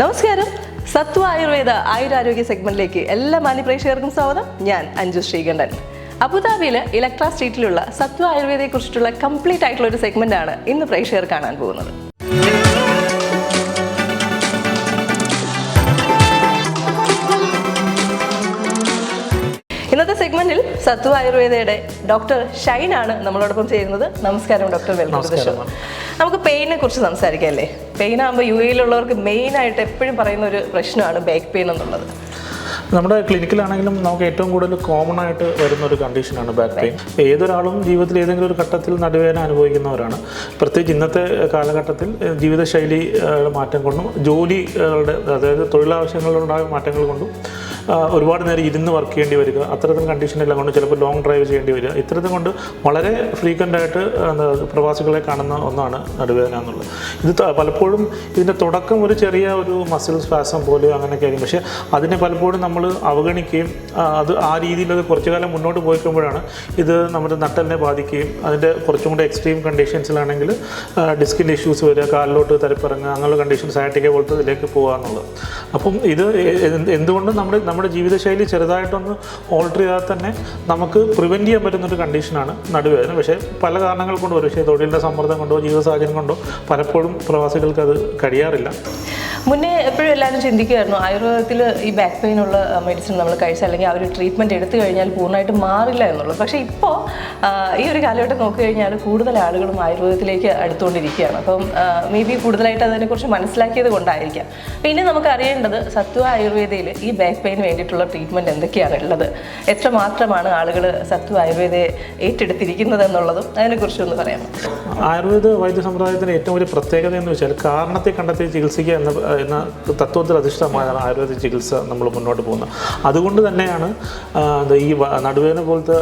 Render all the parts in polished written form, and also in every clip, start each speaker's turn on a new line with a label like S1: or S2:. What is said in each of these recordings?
S1: നമസ്കാരം. സത്വ ആയുർവേദ ആയുരാരോഗ്യ സെഗ്മെന്റിലേക്ക് എല്ലാ മാന്യപ്രേക്ഷകർക്കും സ്വാഗതം. ഞാൻ അഞ്ജു ശ്രീകണ്ഠൻ. അബുദാബിയിൽ ഇലക്ട്ര സ്ട്രീറ്റിലുള്ള സത്വ ആയുർവേദയെ കുറിച്ചിട്ടുള്ള കംപ്ലീറ്റ് ആയിട്ടുള്ള ഒരു സെഗ്മെന്റ് ആണ് ഇന്ന് പ്രേക്ഷകർ കാണാൻ പോകുന്നത്. ഇന്നത്തെ സെഗ്മെന്റിൽ സത്വ ആയുർവേദയുടെ ഡോക്ടർ ഷൈൻ ആണ് നമ്മളോടൊപ്പം ചെയ്യുന്നത്. നമസ്കാരം doctor, welcome to the show. നമുക്ക് പെയിനെ കുറിച്ച് സംസാരിക്കാം അല്ലേ? പെയിൻ ആകുമ്പോൾ യു എയിലുള്ളവർക്ക് മെയിൻ ആയിട്ട് എപ്പോഴും പറയുന്ന ഒരു പ്രശ്നമാണ് ബാക്ക് പെയിൻ എന്നുള്ളത്.
S2: നമ്മുടെ ക്ലിനിക്കിലാണെങ്കിലും നമുക്ക് ഏറ്റവും കൂടുതൽ കോമൺ ആയിട്ട് വരുന്ന ഒരു കണ്ടീഷനാണ് ബാക്ക് പെയിൻ. ഏതൊരാളും ജീവിതത്തിൽ ഏതെങ്കിലും ഒരു ഘട്ടത്തിൽ നടുവേദന അനുഭവിക്കുന്നവരാണ്. പ്രത്യേകിച്ച് ഇന്നത്തെ കാലഘട്ടത്തിൽ ജീവിതശൈലി മാറ്റം കൊണ്ടും ജോലികളുടെ, അതായത് തൊഴിലാവശ്യങ്ങളുണ്ടായ മാറ്റങ്ങൾ കൊണ്ടും ഒരുപാട് നേരം ഇരുന്ന് വർക്ക് ചെയ്യേണ്ടി വരിക, അത്തരത്തിൽ കണ്ടീഷനെല്ലാം കൊണ്ട് ചിലപ്പോൾ ലോങ് ഡ്രൈവ് ചെയ്യേണ്ടി വരിക, ഇത്തരത്തിൽ കൊണ്ട് വളരെ ഫ്രീക്വൻ്റ് ആയിട്ട് പ്രവാസികളെ കാണുന്ന ഒന്നാണ് നടുവേദന എന്നുള്ളത്. ഇത് പലപ്പോഴും ഇതിൻ്റെ തുടക്കം ഒരു ചെറിയ ഒരു മസിൽ സ്പാസം പോലെയോ അങ്ങനെയൊക്കെ ആയിരിക്കും. പക്ഷേ അതിനെ പലപ്പോഴും നമ്മൾ അവഗണിക്കുകയും അത് ആ രീതിയിൽ അത് കുറച്ചു കാലം മുന്നോട്ട് പോയിക്കുമ്പോഴാണ് ഇത് നമ്മുടെ നട്ടലിനെ ബാധിക്കുകയും അതിൻ്റെ കുറച്ചും കൂടെ എക്സ്ട്രീം കണ്ടീഷൻസിലാണെങ്കിൽ ഡിസ്കിൻ്റെ ഇഷ്യൂസ് വരിക, കാലിലോട്ട് തരപ്പിറങ്ങുക, അങ്ങനെയുള്ള കണ്ടീഷൻസ് സയാറ്റിക്ക പോലത്തെ ഇതിലേക്ക് പോകുക എന്നുള്ളത്. അപ്പം ഇത് എന്തുകൊണ്ടും നമ്മുടെ ജീവിതശൈലി ചെറുതായിട്ടൊന്ന് ഓൾട്ടർ ചെയ്താൽ തന്നെ നമുക്ക് പ്രിവെൻറ്റ് ചെയ്യാൻ പറ്റുന്നൊരു കണ്ടീഷനാണ് നടുവേദന. പക്ഷേ പല കാരണങ്ങൾ കൊണ്ടോ, പക്ഷേ തൊഴിലിൻ്റെ സമ്മർദ്ദം കൊണ്ടോ ജീവിത സാഹചര്യം കൊണ്ടോ പലപ്പോഴും പ്രവാസികൾക്ക് അത് കഴിയാറില്ല.
S1: മുന്നേ എപ്പോഴും എല്ലാവരും ചിന്തിക്കുമായിരുന്നു ആയുർവേദത്തിൽ ഈ ബാക്ക് പെയിൻ ഉള്ള മെഡിസിൻ നമ്മൾ കഴിച്ചാൽ അല്ലെങ്കിൽ ആ ഒരു ട്രീറ്റ്മെൻറ്റ് എടുത്തു കഴിഞ്ഞാൽ പൂർണ്ണമായിട്ട് മാറില്ല എന്നുള്ളത്. പക്ഷേ ഇപ്പോൾ ഈ ഒരു കാലഘട്ടം നോക്കിക്കഴിഞ്ഞാൽ കൂടുതൽ ആളുകളും ആയുർവേദത്തിലേക്ക് അടുത്തുകൊണ്ടിരിക്കുകയാണ്. അപ്പം മേ ബി കൂടുതലായിട്ട് അതിനെക്കുറിച്ച് മനസ്സിലാക്കിയത് കൊണ്ടായിരിക്കാം. പിന്നെ നമുക്ക് അറിയേണ്ടത് സത്വ ആയുർവേദയിൽ ഈ ബാക്ക് പെയിന് വേണ്ടിയിട്ടുള്ള ട്രീറ്റ്മെൻറ്റ് എന്തൊക്കെയാണ് ഉള്ളത്, എത്രമാത്രമാണ് ആളുകൾ സത്വ ആയുർവേദയെ ഏറ്റെടുത്തിരിക്കുന്നത് എന്നുള്ളതും അതിനെക്കുറിച്ചൊന്ന് പറയാം.
S2: ആയുർവേദ വൈദ്യ സമ്പ്രദായത്തിൻ്റെ ഏറ്റവും വലിയ പ്രത്യേകത എന്ന് വെച്ചാൽ കാരണത്തെ കണ്ടെത്തി ചികിത്സിക്കുക എന്ന തത്വത്തിൽ അധിഷ്ഠിതമായാണ് ആയുർവേദ ചികിത്സ നമ്മൾ മുന്നോട്ട് പോകുന്നത്. അതുകൊണ്ട് തന്നെയാണ് ഈ നടുവേദന പോലത്തെ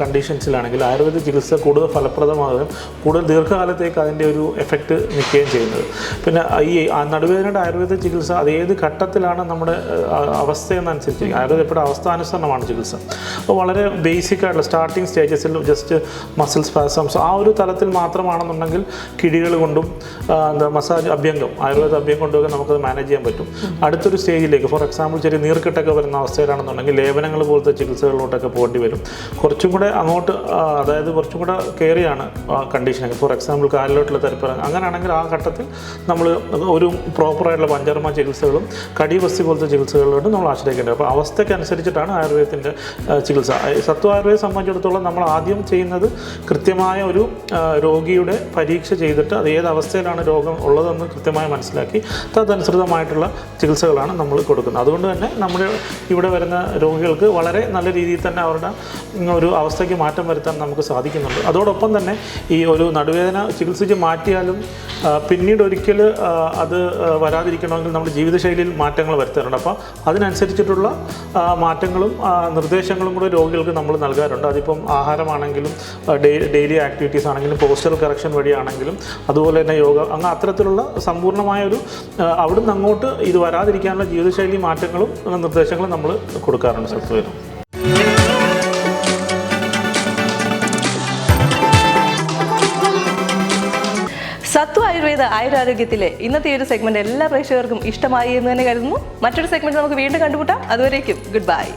S2: കണ്ടീഷൻസിലാണെങ്കിൽ ആയുർവേദ ചികിത്സ കൂടുതൽ ഫലപ്രദമാകുകയും കൂടുതൽ ദീർഘകാലത്തേക്ക് അതിൻ്റെ ഒരു എഫക്റ്റ് നിൽക്കുകയും ചെയ്യുന്നത്. പിന്നെ ഈ നടുവേദനയുടെ ആയുർവേദ ചികിത്സ അത് ഏത് ഘട്ടത്തിലാണ് നമ്മുടെ അവസ്ഥയെന്നനുസരിച്ച് ആയുർവേദം എപ്പോഴും അവസ്ഥാനുസരണമാണ് ചികിത്സ. അപ്പോൾ വളരെ ബേസിക് ആയിട്ടുള്ള സ്റ്റാർട്ടിങ് സ്റ്റേജസിൽ ജസ്റ്റ് മസിൽ സ്പാസംസ് ആ ഒരു തലത്തിൽ മാത്രമാണെന്നുണ്ടെങ്കിൽ കിഴികൾ കൊണ്ടും മസാജ് അഭ്യംഗം, ആയുർവേദ അഭ്യംഗം കൊണ്ടൊക്കെ നമുക്കത് മാനേജ് ചെയ്യാൻ പറ്റും. അടുത്തൊരു സ്റ്റേജിലേക്ക്, ഫോർ എക്സാമ്പിൾ ചെറിയ നീർക്കെട്ടൊക്കെ വരുന്ന അവസ്ഥയിലാണെന്നുണ്ടെങ്കിൽ ലേപനങ്ങൾ പോലത്തെ ചികിത്സകളിലോട്ടൊക്കെ പോകേണ്ടി വരും. കുറച്ചും കൂടെ അങ്ങോട്ട്, അതായത് കുറച്ചും കൂടെ കയറിയാണ് കണ്ടീഷനൊക്കെ, ഫോർ എക്സാമ്പിൾ കാലിലോട്ടുള്ള തരപ്പിറങ്ങുക, അങ്ങനെയാണെങ്കിൽ ആ ഘട്ടത്തിൽ നമ്മൾ ഒരു പ്രോപ്പറായിട്ടുള്ള പഞ്ചകർമ്മ ചികിത്സകളും കടിവസ്തി പോലത്തെ ചികിത്സകളിലോട്ട് നമ്മൾ ആശ്രയിക്കേണ്ടത്. അപ്പോൾ അവസ്ഥയ്ക്ക് അനുസരിച്ചിട്ടാണ് ആയുർവേദത്തിൻ്റെ ചികിത്സ. സത്വ ആയുർവേദം സംബന്ധിച്ചിടത്തോളം നമ്മൾ ആദ്യം ചെയ്യുന്നത് കൃത്യമായ ഒരു രോഗിയുടെ പരീക്ഷ ചെയ്തിട്ട് അത് ഏത് അവസ്ഥയിലാണ് രോഗം ഉള്ളതെന്ന് കൃത്യമായി മനസ്സിലാക്കി തദനുസൃതമായിട്ടുള്ള ചികിത്സകളാണ് നമ്മൾ കൊടുക്കുന്നത്. അതുകൊണ്ട് തന്നെ നമ്മുടെ ഇവിടെ വരുന്ന രോഗികൾക്ക് വളരെ നല്ല രീതിയിൽ തന്നെ അവരുടെ ഒരു അവസ്ഥയ്ക്ക് മാറ്റം വരുത്താൻ നമുക്ക് സാധിക്കുന്നുണ്ട്. അതോടൊപ്പം തന്നെ ഈ ഒരു നടുവേദന ചികിത്സിച്ച് മാറ്റിയാലും പിന്നീട് ഒരിക്കൽ അത് വരാതിരിക്കണമെങ്കിൽ നമ്മുടെ ജീവിതശൈലിയിൽ മാറ്റങ്ങൾ വരുത്താറുണ്ട്. അപ്പോൾ അതിനനുസരിച്ചിട്ടുള്ള മാറ്റങ്ങളും നിർദ്ദേശങ്ങളും കൂടെ രോഗികൾക്ക് നമ്മൾ നൽകാറുണ്ട്. അതിപ്പം ആഹാരമാണെങ്കിലും ഡെയിലി ആക്ടിവിറ്റീസ് ആണെങ്കിലും പോസ്റ്ററൽ കറക്ഷൻ വഴിയാണെങ്കിലും അതുപോലെ തന്നെ യോഗ, അങ്ങനെ അത്തരത്തിലുള്ള സമ്പൂർണ്ണമായ ഒരു അവിടുന്ന് അങ്ങോട്ട് ഇത് വരാതിരിക്കാനുള്ള ജീവിതശൈലി മാറ്റങ്ങളും നിർദ്ദേശങ്ങളും നമ്മൾ കൊടുക്കാറുണ്ട് സത്വവേദം.
S1: സത്വ ആയുർവേദ ആയുരാരോഗ്യത്തിലെ ഇന്നത്തെ ഈ ഒരു സെഗ്മെന്റ് എല്ലാ പ്രേക്ഷകർക്കും ഇഷ്ടമായി എന്ന് തന്നെ കരുതുന്നു. മറ്റൊരു സെഗ്മെന്റ് നമുക്ക് വീണ്ടും കണ്ടുമുട്ടാം. അതുവരേക്കും ഗുഡ് ബൈ.